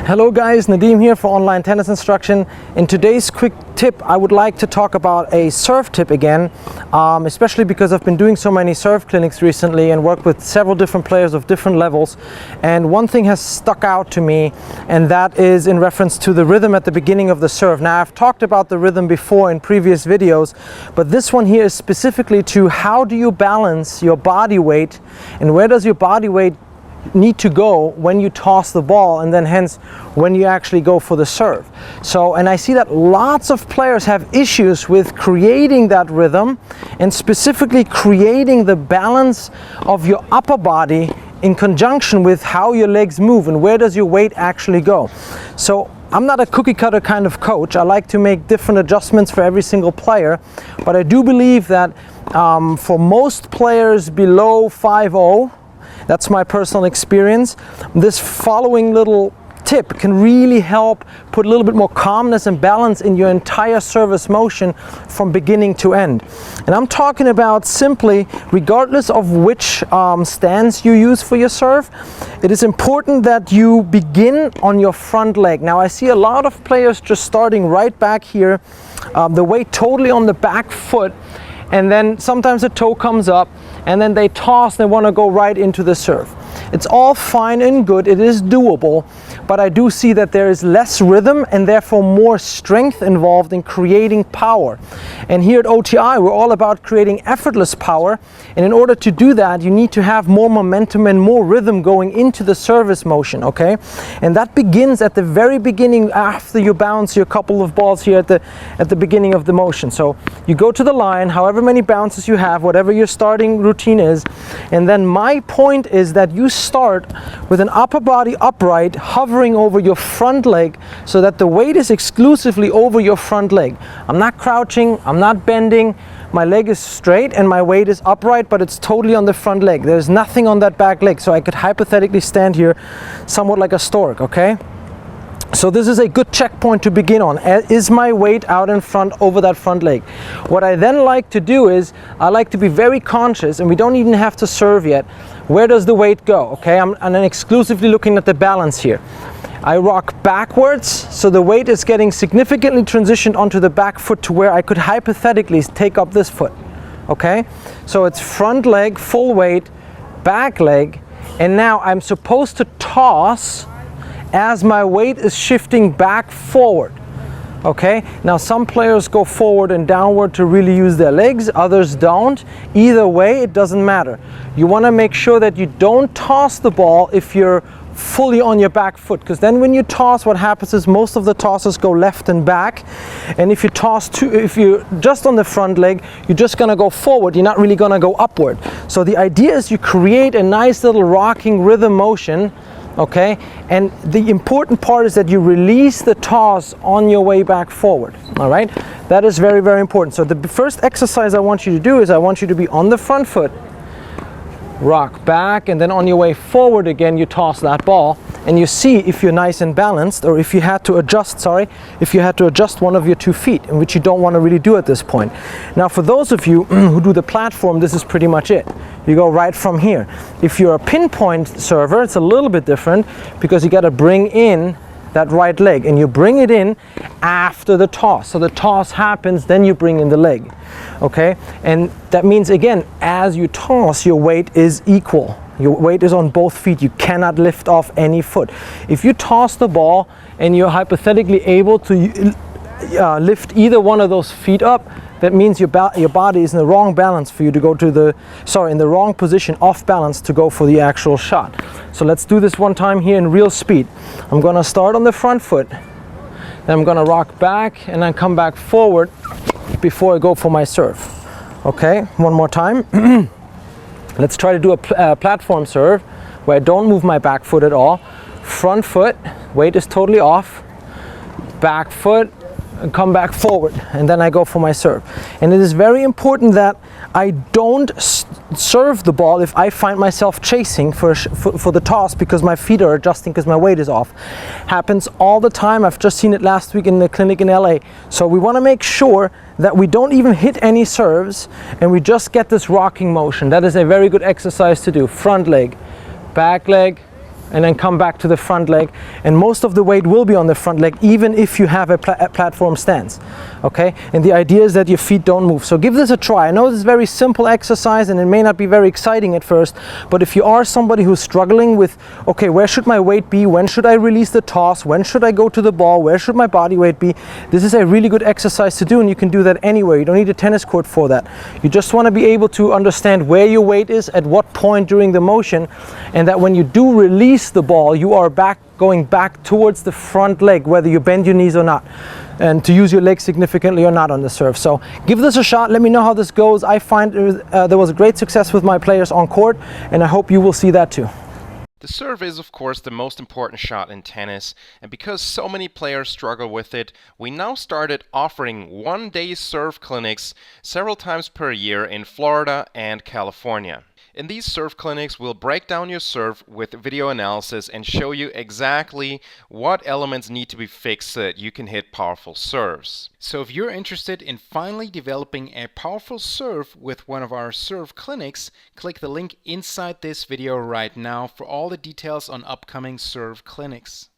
Hello guys, Nadim here for online tennis instruction. In today's quick tip, I would like to talk about a serve tip again, especially because I've been doing so many serve clinics recently and worked with several different players of different levels. And one thing has stuck out to me, and that is in reference to the rhythm at the beginning of the serve. Now, I've talked about the rhythm before in previous videos, but this one here is specifically to how do you balance your body weight and where does your body weight need to go when you toss the ball, and then hence when you actually go for the serve. So, and I see that lots of players have issues with creating that rhythm and specifically creating the balance of your upper body in conjunction with how your legs move and where does your weight actually go. So I'm not a cookie cutter kind of coach. I like to make different adjustments for every single player, but I do believe that for most players below 5-0, that's my personal experience, this following little tip can really help put a little bit more calmness and balance in your entire service motion from beginning to end. And I'm talking about simply, regardless of which stance you use for your serve, it is important that you begin on your front leg. Now, I see a lot of players just starting right back here, the weight totally on the back foot, and then sometimes the toe comes up and then they toss, they want to go right into the serve. It's all fine and good, it is doable, but I do see that there is less rhythm and therefore more strength involved in creating power. And here at OTI, we're all about creating effortless power, and in order to do that, you need to have more momentum and more rhythm going into the service motion, okay? And that begins at the very beginning after you bounce your couple of balls here at the beginning of the motion. So you go to the line, however many bounces you have, whatever your starting routine is, and then my point is that you start with an upper body upright hovering over your front leg so that the weight is exclusively over your front leg. I'm not crouching, I'm not bending, my leg is straight and my weight is upright, but it's totally on the front leg. There's nothing on that back leg, so I could hypothetically stand here somewhat like a stork, okay? So this is a good checkpoint to begin on. Is my weight out in front over that front leg? What I then like to do is, I like to be very conscious, and we don't even have to serve yet. Where does the weight go? Okay, I'm then exclusively looking at the balance here. I rock backwards, so the weight is getting significantly transitioned onto the back foot to where I could hypothetically take up this foot. Okay, so it's front leg, full weight, back leg, and now I'm supposed to toss as my weight is shifting back forward. Okay, now some players go forward and downward to really use their legs, others don't. Either way, it doesn't matter. You want to make sure that you don't toss the ball if you're fully on your back foot, because then when you toss, what happens is most of the tosses go left and back, and if you toss if you're just on the front leg, you're just going to go forward, you're not really going to go upward. So the idea is you create a nice little rocking rhythm motion. Okay, and the important part is that you release the toss on your way back forward. All right, that is very, very important. So the first exercise I want you to do is I want you to be on the front foot, rock back, and then on your way forward again, you toss that ball, and you see if you're nice and balanced, or if you had to adjust, if you had to adjust one of your 2 feet, which you don't want to really do at this point. Now, for those of you who do the platform, this is pretty much it. You go right from here. If you're a pinpoint server, it's a little bit different because you got to bring in that right leg, and you bring it in after the toss. So the toss happens, then you bring in the leg. Okay, and that means again, as you toss, your weight is equal. Your weight is on both feet. You cannot lift off any foot. If you toss the ball and you're hypothetically able to lift either one of those feet up, that means your body is in the wrong balance for you to go to in the wrong position, off balance, to go for the actual shot. So let's do this one time here in real speed. I'm going to start on the front foot, then I'm going to rock back and then come back forward before I go for my serve. Okay, one more time. Let's try to do a platform serve where I don't move my back foot at all. Front foot, weight is totally off, back foot, and come back forward, and then I go for my serve. And it is very important that I don't serve the ball if I find myself chasing for the toss because my feet are adjusting because my weight is off. Happens all the time. I've just seen it last week in the clinic in LA. So we want to make sure that we don't even hit any serves and we just get this rocking motion. That is a very good exercise to do. Front leg, back leg, and then come back to the front leg, and most of the weight will be on the front leg even if you have a platform stance. Okay, and the idea is that your feet don't move. So give this a try. I know this is a very simple exercise and it may not be very exciting at first, but if you are somebody who's struggling with, okay, where should my weight be, when should I release the toss, when should I go to the ball, where should my body weight be, this is a really good exercise to do, and you can do that anywhere. You don't need a tennis court for that. You just want to be able to understand where your weight is at what point during the motion, and that when you do release the ball, you are going back towards the front leg, whether you bend your knees or not, and to use your legs significantly or not on the serve. So give this a shot. Let me know how this goes. I find there was great success with my players on court, and I hope you will see that too. The serve is, of course, the most important shot in tennis, and because so many players struggle with it, we now started offering one-day serve clinics several times per year in Florida and California. In these serve clinics, we'll break down your serve with video analysis and show you exactly what elements need to be fixed so that you can hit powerful serves. So if you're interested in finally developing a powerful serve with one of our serve clinics, click the link inside this video right now for all the details on upcoming serve clinics.